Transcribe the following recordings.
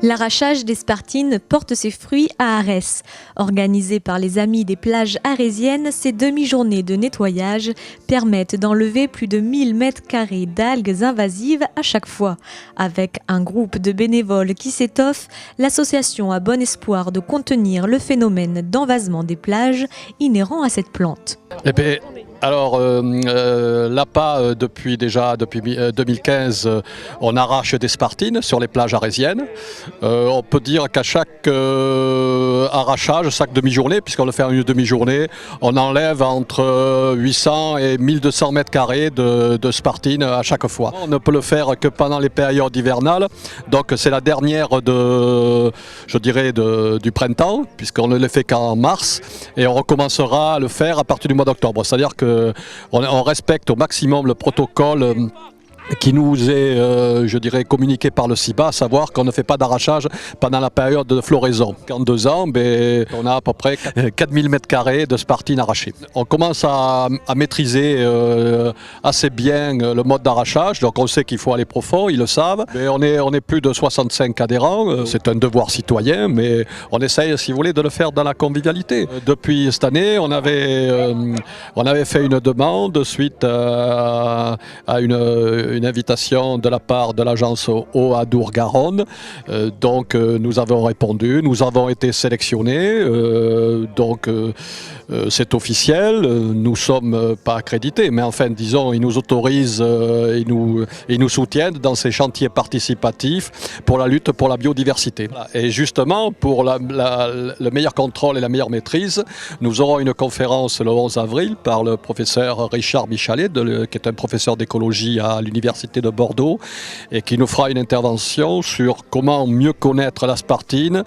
L'arrachage des spartines porte ses fruits à Arès. Organisé par les Amis des plages arésiennes, ces demi-journées de nettoyage permettent d'enlever plus de 1000 mètres carrés d'algues invasives à chaque fois. Avec un groupe de bénévoles qui s'étoffe, l'association a bon espoir de contenir le phénomène d'envasement des plages inhérent à cette plante. Alors, l'APA, depuis 2015, on arrache des spartines sur les plages arésiennes. On peut dire qu'à chaque arrachage, chaque demi-journée, puisqu'on le fait en une demi-journée, on enlève entre 800 et 1200 mètres carrés de spartines à chaque fois. On ne peut le faire que pendant les périodes hivernales, donc c'est la dernière du printemps, puisqu'on ne le fait qu'en mars, et on recommencera à le faire à partir du mois d'octobre. C'est-à-dire qu'on respecte au maximum le protocole qui nous est, communiqué par le CIBA, à savoir qu'on ne fait pas d'arrachage pendant la période de floraison. En 2 ans, on a à peu près 4000 mètres carrés de spartines arrachées. On commence à maîtriser assez bien le mode d'arrachage, donc on sait qu'il faut aller profond, ils le savent. Mais on est plus de 65 adhérents, c'est un devoir citoyen, mais on essaye, si vous voulez, de le faire dans la convivialité. Depuis cette année, on avait fait une demande suite à une invitation de la part de l'agence Eau Adour-Garonne. Donc nous avons répondu, nous avons été sélectionnés, c'est officiel, nous ne sommes pas accrédités, mais enfin disons, ils nous autorisent ils nous soutiennent dans ces chantiers participatifs pour la lutte pour la biodiversité. Et justement, pour le meilleur contrôle et la meilleure maîtrise, nous aurons une conférence le 11 avril par le professeur Richard Michalet, qui est un professeur d'écologie à l'Université de Bordeaux, et qui nous fera une intervention sur comment mieux connaître la spartine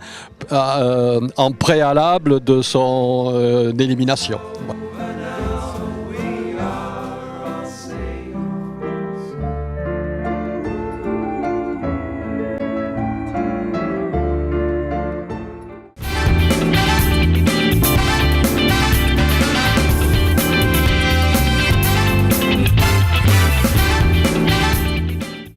en préalable de son élimination.